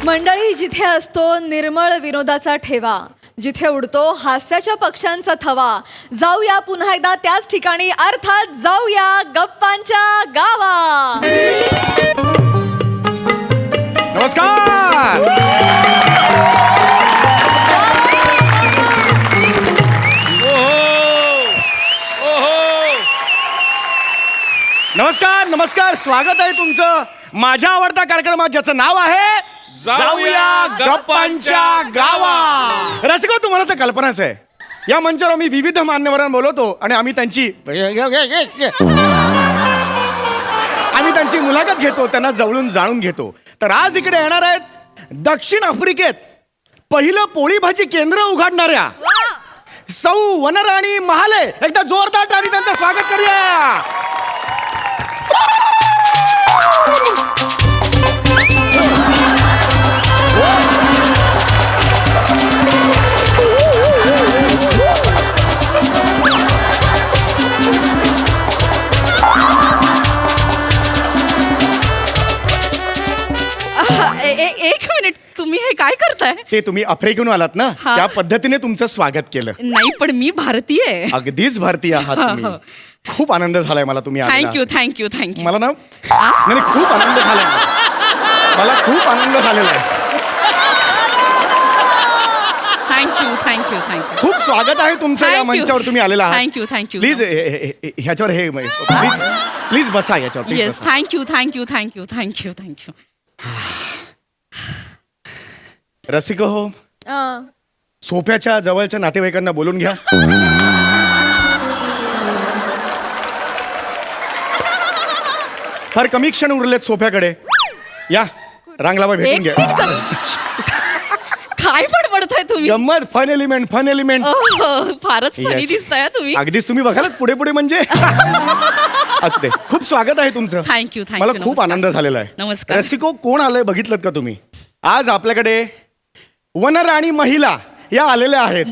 मंडळी, जिथे असतो निर्मळ विनोदाचा ठेवा, जिथे उडतो हास्याच्या पक्ष्यांचा थवा, जाऊया पुन्हा एकदा त्याच ठिकाणी, अर्थात जाऊया गप्पांच्या गावा. नमस्कार. नमस्कार नमस्कार, स्वागत आहे तुमचं माझ्या आवडत्या कार्यक्रमात, ज्याचं नाव आहे जाऊया गप्पांच्या गावा. रसिको, तुम्हाला तर कल्पनाच आहे, या मंचावर आम्ही विविध मान्यवरांना बोलवतो आणि आम्ही त्यांची मुलाखत घेतो, त्यांना जवळून जाणून घेतो. तर आज इकडे येणार आहेत दक्षिण आफ्रिकेत पहिलं पोळी भाजी केंद्र उघडणाऱ्या सौ वनराणी महाले. एकदा जोरदार टाळी त्यांचं स्वागत करूया. एक मिनिट, तुम्ही हे काय करताय? ते तुम्ही आफ्रिकेहून आलात ना, हा. त्या पद्धतीने तुमचं स्वागत केलं. नाही, पण मी भारतीय आहे. अगदीच भारतीय आहात तुम्ही. खूप आनंद झालाय मला तुम्ही आलेला. Thank you thank you thank you. मला ना नाही, खूप आनंद झालाय मला खूप आनंद झालेला आहे. Thank you thank you thank you. खूप स्वागत आहे तुमचं या Thank you. मंचावर तुम्ही आलेला आहात. Thank you, thank you. Please ह्याच्यावर हे प्लीज प्लीज बसा याच्यावर. please येस, बसा. Thank you thank you thank you thank you thank you. रसिक हो, सोफ्याच्या जवळच्या नातेवाईकांना बोलून घ्या. फार कमी क्षण उरलेत सोफ्याकडे. या रांगलावा भेटून एक घ्या. मिनिट कर. काय बडबडताय तुम्ही? गंमत, फन एलिमेंट, फन एलिमेंट. फारच फनी Yes. दिसताय तुम्ही. अगदीच तुम्ही बघालात पुढे पुढे म्हणजे असू दे. खूप स्वागत आहे तुमचं. Thank you thank you. मला खूप आनंद झालेला आहे. नमस्कार. रसिको, कोण आलंय बघितलं का तुम्ही? आज आपल्याकडे वनराणी महिला या आलेल्या आहेत.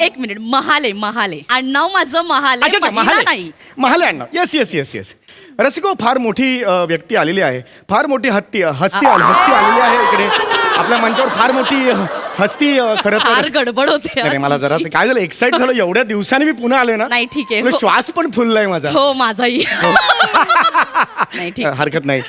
एक मिनिट, महाले महाले आडनाव माझं महाले. अच्छा अच्छा, महिला महाले नाही. महाले अण्णा. Yes yes yes yes. रसिको, फार मोठी व्यक्ती आलेली आहे, फार मोठी हस्ती आलेली आहे इकडे आपल्या मंचावर. फार मोठी हस्ती खरं फार तर. गडबड होते. नाही, मला जरा तुमची. काय झालं, एक्साइट झालं एवढ्या दिवसांनी मी पुन्हा आले ना. नाही, ठीक आहे. म्हणजे हो. श्वास पण फुललाय माझा. हो, माझाही. नाही, ठीक. हरकत नाही.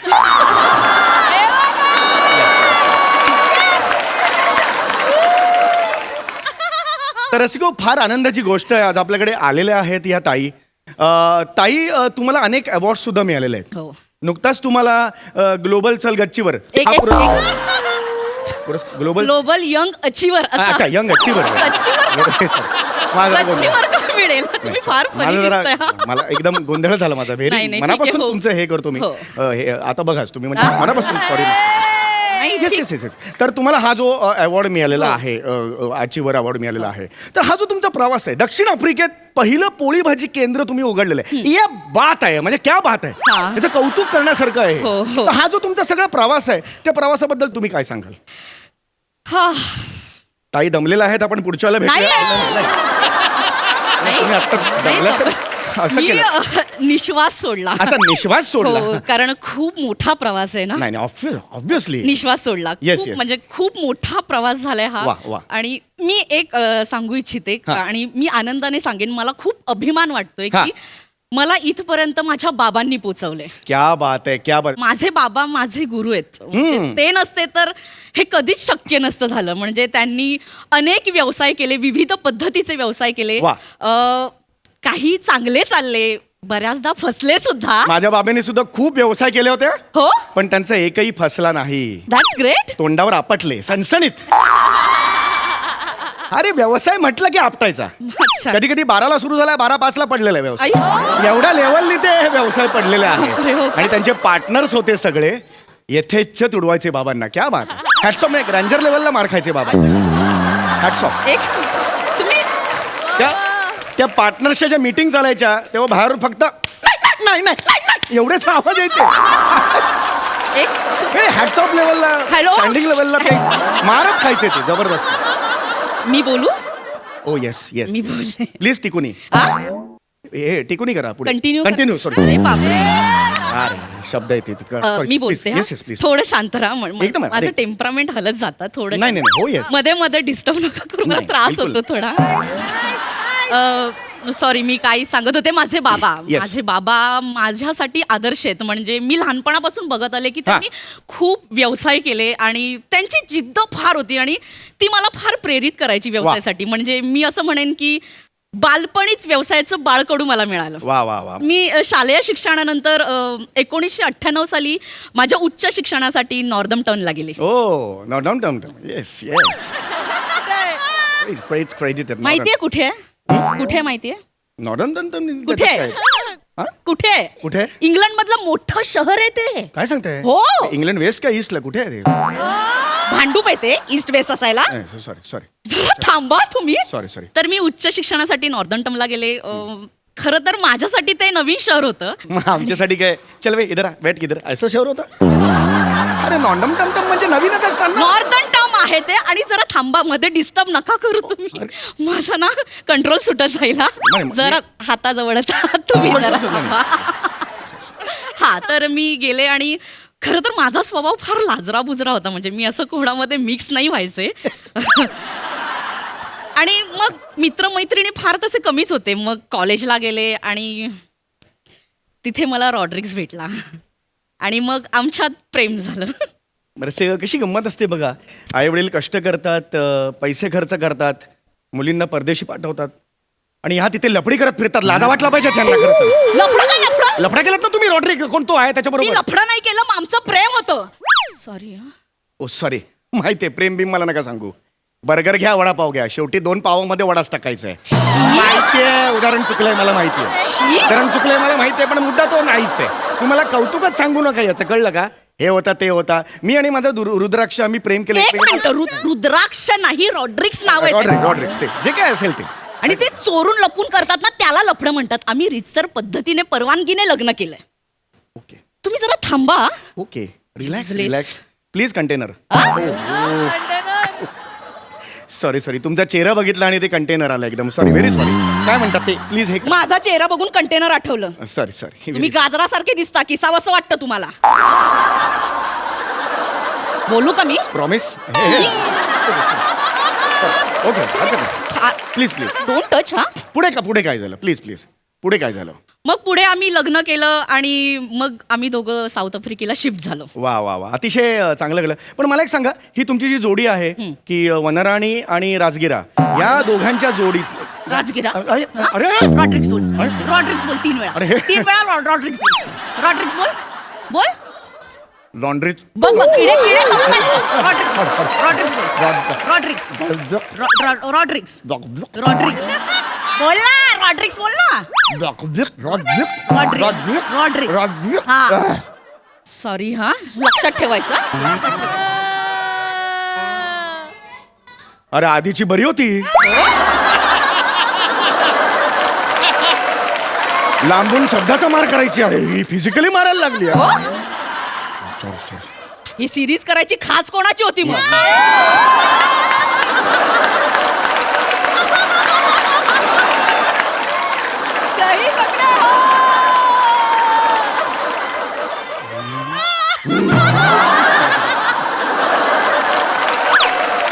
तर रसिको, फार आनंदाची गोष्ट आहे, आज आपल्याकडे आलेल्या आहेत या ताई. तुम्हाला अनेक अवॉर्ड सुद्धा मिळालेले आहेत. हो. नुकताच तुम्हाला ग्लोबल चल गच्चीवर एक- हा एक- ग्लोबल ग्लोबल यंग अचिव्हर अच्छा, यंग अचीवर. गच्चीवर का मिळेल? तुम्ही फार फनी दिसताय. मला एकदम गोंधळ झाला माझा. नाही, व्हेरी नाही, मनापासून ठीक आहे, हो. तुमचं हे करतो मी. हो. आता बघाच तुम्ही म्हणजे मनापासून सॉरी. नाही, येस ठीक. Yes yes yes. तर तुम्हाला हा जो अवॉर्ड मिळालेला आहे, अचीवर अवॉर्ड मिळालेला आहे, तर हा जो तुमचा प्रवास आहे, दक्षिण आफ्रिकेत पहिलं पोळी भाजी केंद्र तुम्ही उघडलेलं आहे, या बात आहे, म्हणजे क्या बात आहे, हा. त्याचं कौतुक करण्यासारखं आहे. हो, हो. तर हा जो तुमचा सगळा प्रवास आहे, त्या प्रवासाबद्दल तुम्ही काय सांगाल? हा. ताई दमलेला आहेत, आपण पुढच्या वेळेला नाही. भेटूया. नाही. तुम्ही आता दमल्यासारखं असं मी केलं. निश्वास सोडला. अच्छा, निश्वास सोडला. हो, कारण खूप मोठा प्रवास आहे ना. नाही ऑब्विसली. निश्वास सोडला. Yes, खूप yes. म्हणजे खूप मोठा प्रवास झालाय हा. वा, वा. आणि मी एक सांगू इच्छिते हा. आणि मी आनंदाने सांगेन, मला खूप अभिमान वाटतोय हा. की मला इथपर्यंत माझ्या बाबांनी पोचवले. क्या बात आहे, क्या बात. माझे बाबा माझे गुरु आहेत. म्हणजे ते नसते तर हे कधीच शक्य नसतं झालं. म्हणजे त्यांनी अनेक व्यवसाय केले, विविध पद्धतीचे व्यवसाय केले. वा. काही चांगले चालले, बऱ्याचदा फसले सुद्धा. माझ्या बाबांनी सुद्धा खूप व्यवसाय केले होते, हो, पण त्यांचा एकही फसला नाही. That's great. तोंडावर आपटले सणसणीत. अरे, व्यवसाय म्हटलं की आपटायचा. अच्छा. कधी कधी 12ला सुरू झालाय, 12:05ला पडलेला आहे व्यवसाय. आई. एवढ्या लेवलनी ते व्यवसाय पडलेले बापरे, हो आहेत. का? आणि त्यांचे पार्टनर्स होते सगळे यथेच्छ तुडवायचे बाबांना. क्या बात. Hats off. रँजर लेवलला मार खायचे बाबा. Hats off. एक तुम्ही त्या पार्टनर्सच्या ज्या मीटिंग चालायच्या तेव्हा बाहेर फक्त नाही नाही नाही एवढेच आवाज यायचे. एक हॅट्स ऑफ लेवलला, Hello? स्टँडिंग लेवलला ते मारच खायचे ते जबरदस्त. मी बोलू? ओ येस येस. मी बोलते. प्लीज टिकूनी. हा? हे टिकूनी करा पुढे. Continue continue. सॉरी. अरे बापरे. शब्द येते मी बोलते हा. प्लीज थोडं शांत राहा एकदम आहे. माझं टेम्परामेंट हलत जातं थोडं. नाही, नाही, हो, yes. मध्ये मध्ये डिस्टर्ब नका करू, मला नाही, त्रास बिलकुल. होतो थोडा. सॉरी, मी काही सांगत होते. माझे बाबा Yes. माझे बाबा माझ्यासाठी आदर्श आहेत. म्हणजे मी लहानपणापासून बघत आले की त्यांनी खूप व्यवसाय केले आणि त्यांची जिद्द फार होती आणि ती मला फार प्रेरित करायची व्यवसायासाठी. म्हणजे मी असं म्हणेन की बालपणीच व्यवसायाचं बाळकडू मला मिळालं. वा वा वा. मी शालेय शिक्षणानंतर 1998 साली माझ्या उच्च शिक्षणासाठी नॉर्दम्प्टनला गेले. ओ नॉर्दम्प्टन. Yes yes. क्रेडिट माहितीये कुठे आहे? कुठे आहे माहितीये? नॉर्दम्प्टन कुठे हा? कुठे कुठे? इंग्लंड मधलं मोठं शहर आहे ते. काय सांगताय? हो. इंग्लंड वेस्ट का ईस्टला कुठे आहे भांडूप येते ईस्ट वेस्ट असायला. ते? सॉरी जरा थांबा तुम्ही. सॉरी. तर मी उच्च शिक्षणासाठी नॉर्दम्प्टनला गेले. खरं तर माझ्यासाठी ते नवीन शहर होतं. मग आमच्यासाठी काय? चल वे इधर बैठ किधर असं शहर होतं. अरे नॉर्दम्प्टन म्हणजे नवीनच असताना. नॉर्दर्न टर्म आहे ते. आणि जरा थांबा, मध्ये डिस्टर्ब नका करू तुम्ही. माझा ना कंट्रोल सुटत जाईल हा. नाही, जरा हाताजवळच आहात तुम्ही, जरा थांबा. हा, तर मी गेले आणि खरं तर माझा स्वभाव फार लाजरा बुजरा होता. म्हणजे मी असं कोणामध्ये मिक्स नाही व्हायचे. आणि मग मित्रमैत्रिणी फार तसे कमीच होते. मग कॉलेजला गेले आणि तिथे मला रॉड्रिक्स भेटला आणि मग आमच्यात प्रेम झालं. बरं से कशी गंमत असते बघा. आई वडील कष्ट करतात, पैसे खर्च करतात, मुलींना परदेशी पाठवतात आणि ह्या तिथे लफडी करत फिरतात. लाजा वाटला पाहिजे त्यांना. खरं तर लफडा काय लफडा? लफडा केलात ना तुम्ही. रॉड्रिक कोण तो आहे मी त्याच्याबरोबर? लफडा नाही केलं, मग आमचं प्रेम होतं. सॉरी. ओ सॉरी. माहितीये प्रेम बिम मला नका सांगू. बर्गर घ्या, वडापाव घ्या, शेवटी 2 पावामध्ये वडाच टाकायचा आहे. माहितीये उदाहरण चुकलंय मला माहितीये. उदाहरण चुकलंय मला माहितीये, पण मुद्दा तो नाहीच आहे. तुम्हाला कौतुकच सांगू नका याचं, कळलं का? हे होता ते होता. मी आणि माझा रुद्राक्ष आम्ही प्रेम केले. एक मिनिट, रुद्राक्ष नाही, रॉड्रिक्स नाव आहे त्याचं. रॉड्रिक्स ते जे काय असेल ते. आणि ते चोरून लपून करतात ना, त्याला लफडं म्हणतात. आम्ही रीतसर पद्धतीने परवानगीने लग्न केलंय. ओके तुम्ही जरा थांबा. Okay relax Please. Relax please container. Sorry तुमचा चेहरा बघितला आणि ते कंटेनर आलं एकदम. Sorry, very sorry. काय म्हणतात ते प्लीज हे. माझा चेहरा बघून कंटेनर आठवलं. सॉरी तुम्ही गाजरासारखे दिसता, किसावंसं वाटतं तुम्हाला. बोलू का मी? Promise. Okay please don't touch. हा, पुढे काय झालं? प्लीज पुढे काय झालं? मग पुढे आम्ही लग्न केलं आणि मग आम्ही दोघं साऊथ आफ्रिकेला शिफ्ट झालो. वा अतिशय चांगलं केलं. पण मला एक सांगा, ही तुमची जी जोडी आहे की वनराणी आणि राजगिरा, या दोघांच्या जोडीत राजगिरा. अरे रॉड्रिक्स बोल. रॉड्रिक्स बोल 3 वेळा. अरे. 3 वेळा रॉड्रिक्स बोल. रॉड्रिक्स बोल. लॉन्ड्री. बघ किडे रॉड्रिक्स बोल. रॉड्रिक्स बोल ना. रॉड्रिक्स बोल ना. रॉड्रिक्स. हा, सॉरी. हा, लक्षात ठेवायचं. अरे आधीची बरी होती. लांबून शब्दाचा मार करायची. अरे ही फिजिकली मारायला लागली. सॉरी. ही सिरीज करायची खास कोणाची होती मग?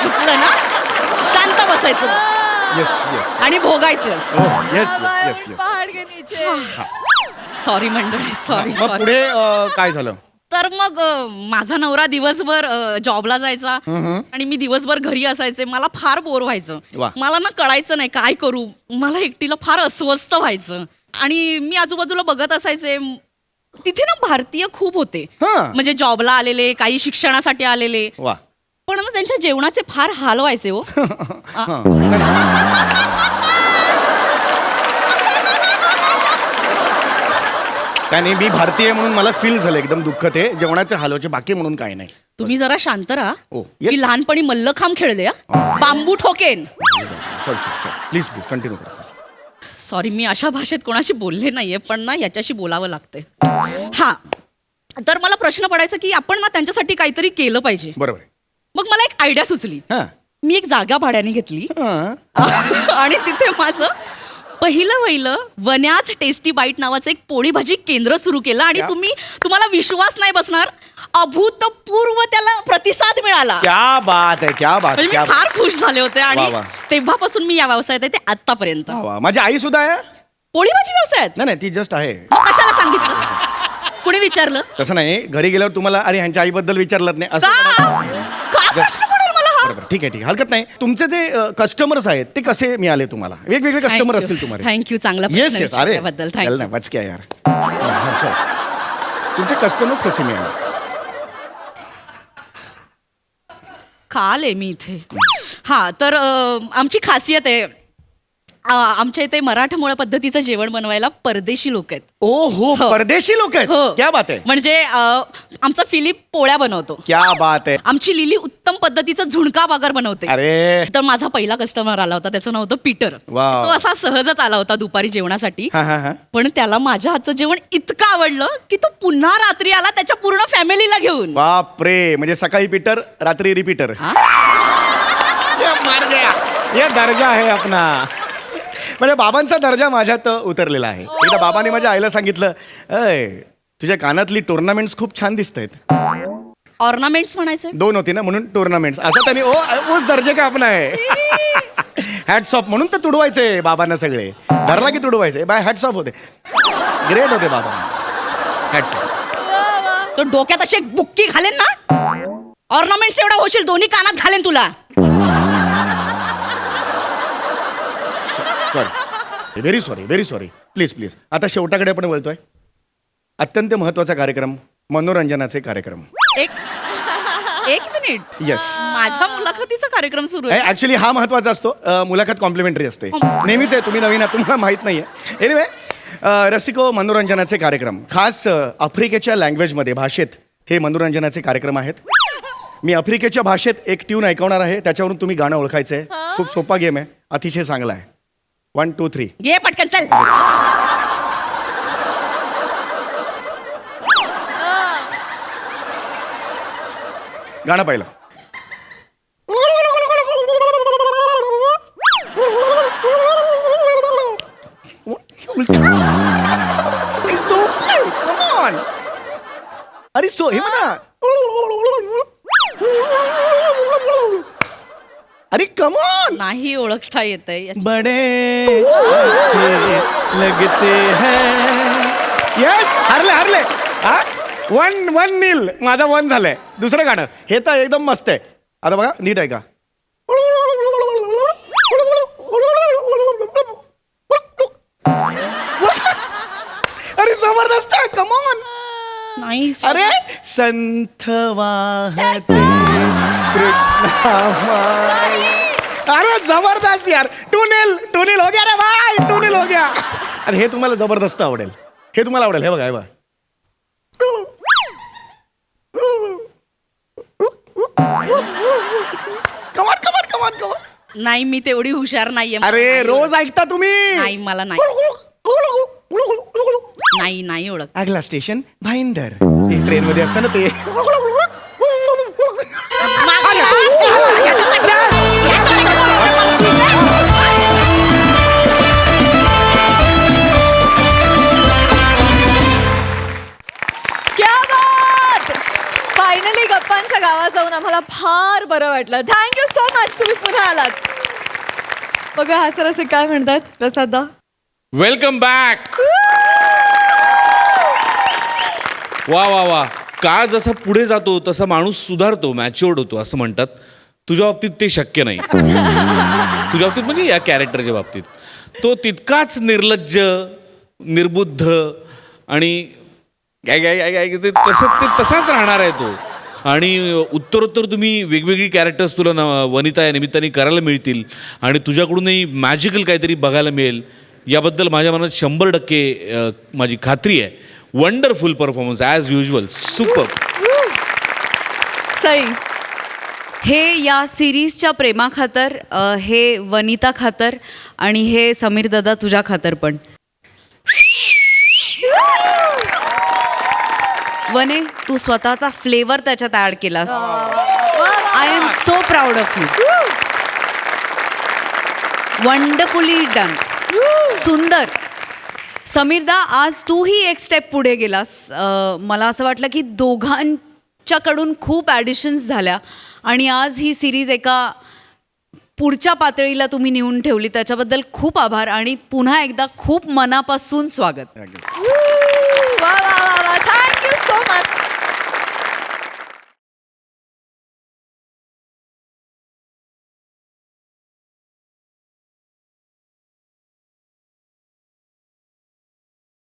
उचलं ना, शांत बसायचं येस आणि भोगायचं. येस. सॉरी मंडळी, सॉरी. मग पुढे काय झालं? तर मग माझा नवरा दिवसभर जॉबला जायचा आणि मी दिवसभर घरी असायचे. मला फार बोर व्हायचं. वा. मला ना कळायचं नाही काय करू. मला एकटीला फार अस्वस्थ व्हायचं आणि मी आजूबाजूला बघत असायचे. तिथे ना भारतीय खूप होते. हा. म्हणजे जॉबला आलेले, काही शिक्षणासाठी आलेले. वा. पण ना त्यांच्या जेवणाचे फार हाल व्हायचे हो. काय नाही, मी भारतीय म्हणून मला फील झालं एकदम दुःख ते जेवणाचे हालवचे, बाकी म्हणून काय नाही. तुम्ही जरा शांत राहा. ओ, yes. मी लहानपणी मल्लखांब खेळले. बांबू ठोकेन. सॉरी प्लीज कंटिन्यू करा. सॉरी, मी अशा भाषेत कोणाशी बोलले नाहीये, पण ना याच्याशी बोलावं लागतंय. हा, तर मला प्रश्न पडायचा की आपण ना त्यांच्यासाठी काहीतरी केलं पाहिजे. बरोबर. मग मला एक आयडिया सुचली. हा. मी एक जागा भाड्याने घेतली हा. आणि तिथे माझं पहिलं वन्याच टेस्टी बाईट नावाचं एक पोळी भाजी केंद्र सुरू केलं आणि क्या? तुम्हाला विश्वास नाही बसणार, अभूतपूर्व त्याला प्रतिसाद मिळाला. क्या बात आहे, क्या बात, म्हणजे क्या मी फार खुश झाले होते आणि वा, वा. तेव्हापासून मी या व्यवसायात आहे ते आतापर्यंत. वा, माझी आई सुद्धा आहे. पोळी भाजी व्यवसायात नाही ती जस्ट आहे. मग कशाला सांगितलं? कुणी विचारलं? तसं नाही, घरी गेल्यावर तुम्हाला आणि ह्यांच्या आईबद्दल विचारलं नाही असं का म्हणा. का प्रश्न पडेल मला हा? बरोबर, ठीक आहे, हरकत नाही. तुमचे जे कस्टमर्स आहेत ते कसे मिळाले तुम्हाला? वेगवेगळे कस्टमर असतील तुम्हाला. थँक्यू, चांगला येस प्रश्न येस, अरे विचारल्याबद्दल थँक्यू. ना वाच क्या यार. तुमचे कस्टमर्स कसे मिळाले? काल आहे मी इथे. हा तर आमची खासियत आहे, आमच्या इथे मराठमोळ्या पद्धतीचं जेवण बनवायला परदेशी लोक आहेत. ओ हो, परदेशी लोक आहेत. हो. क्या बात आहे, म्हणजे आमचा फिलिप पोळ्या बनवतो, क्या बात आहे. आमची लिली उत्तम पद्धतीचं झुणका बागर बनवते. अरे तर माझा पहिला कस्टमर आला होता, त्याचं नाव होतं पीटर. वाव. तो असा सहजच आला होता दुपारी जेवणासाठी, हा हा हा. पण त्याला माझ्या हातचं जेवण इतकं आवडलं की तो पुन्हा रात्री आला त्याच्या पूर्ण फॅमिलीला घेऊन. बापरे, म्हणजे सकाळी पीटर रात्री रिपीटर. हा? ये दर्जा आहे आपला. म्हणजे बाबांचा दर्जा माझ्यात उतरलेला आहे. एकदा बाबांनी माझ्या आईला सांगितलं, अय तुझ्या कानातली टुर्नामेंट्स खूप छान दिसत आहेत. ऑर्नामेंट्स म्हणायचं. 2 होती ना म्हणून टुर्नामेंट्स. असं त्यांनी ओस दर्जे का आपण आहे. हॅट्स ऑफ म्हणून तर तुडवायचे बाबांना सगळे. धरला की तुडवायचे. बाय हॅट्स ऑफ होते. ग्रेट होते बाबा. Hats off. तो डोक्यात अशी एक बुक्की घालेन ना, ऑर्नामेंट्स एवढा होशील, दोन्ही कानात घालेन तुला. Sorry, very sorry. Please please. आता शेवटाकडे आपण बोलतोय. अत्यंत महत्वाचा कार्यक्रम, मनोरंजनाचे कार्यक्रम. एक मिनिट. येस. माझ्या मुलाखतीचा कार्यक्रम सुरू आहे. ऍक्च्युली हा महत्वाचा असतो. मुलाखत कॉम्प्लिमेंटरी असते. नेहमीच आहे, तुम्ही नवीन आहात, तुम्हाला माहित नाहीये. एनिवे, रसिको मनोरंजनाचे कार्यक्रम खास आफ्रिकेच्या लँग्वेजमध्ये, भाषेत हे मनोरंजनाचे कार्यक्रम आहेत. मी आफ्रिकेच्या भाषेत एक ट्यून ऐकवणार आहे, त्याच्यावरून तुम्ही गाणं ओळखायचं आहे. खूप सोपा गेम आहे, अतिशय चांगला आहे. 1 2 3. घे पटकन चल. गाणं पहिलं. अरे सो हे म्हणा. अरे कमॉन. नाही ओळखता येत आहे. बडे अच्छे लगते हैं. यस, हरले. हा 1-1 माझा 1 झालंय. दुसरं गाणं हे तर एकदम मस्त आहे. आता बघा नीट आहे का. अरे जबरदस्त आहे. कमॉन. नाही अरे संथ वाहते कृष्णामाई. अरे जबरदस्त यार. 2-0 हो गया रे भाई. 2-0 हो गया. अरे हे तुम्हाला जबरदस्त आवडेल. हे तुम्हाला आवडेल. हे बघा, हे बघा. कमान. नाही, मी तेवढी हुशार नाहीये. मला अरे नाही रोज ऐकता तुम्ही. नाही, मला नाही ओळख. अगला स्टेशन भाईंदर. ते ट्रेन मध्ये असतं ना ते. क्या बात. फायनली गप्पांच्या गावात जाऊन आम्हाला फार बरं वाटलं. थँक्यू सो मच, तुम्ही पुन्हा आलात. बघा हा सर असे काय म्हणतात प्रसादा. Welcome back. वा. काळ जसा पुढे जातो तसा माणूस सुधारतो, मॅच्युअर्ड होतो असं म्हणतात. तुझ्या बाबतीत ते शक्य नाही. तुझ्या बाबतीत म्हणजे या कॅरेक्टरच्या बाबतीत तो तितकाच निर्लज्ज, निर्बुद्ध आणि ते तसाच राहणार आहे तो. आणि उत्तरोत्तर तुम्ही वेगवेगळी कॅरेक्टर्स तुला वनिता या निमित्ताने करायला मिळतील आणि तुझ्याकडूनही मॅजिकल काहीतरी बघायला मिळेल याबद्दल माझ्या मनात 100% माझी खात्री आहे. Wonderful performance as usual. Super. Sai. हे या सिरीजच्या प्रेमाखातर, हे वनिता खातर आणि हे समीर दादा तुझ्या खातर पण. वने, तू स्वतःचा फ्लेवर त्याच्यात ऍड केलास. I am so proud of you. Wonderfully done. सुंदर. समीरदा, आज तूही एक स्टेप पुढे गेलास. मला असं वाटलं की दोघांच्याकडून खूप ॲडिशन्स झाल्या आणि आज ही सिरीज एका पुढच्या पातळीला तुम्ही नेऊन ठेवली. त्याच्याबद्दल खूप आभार आणि पुन्हा एकदा खूप मनापासून स्वागत.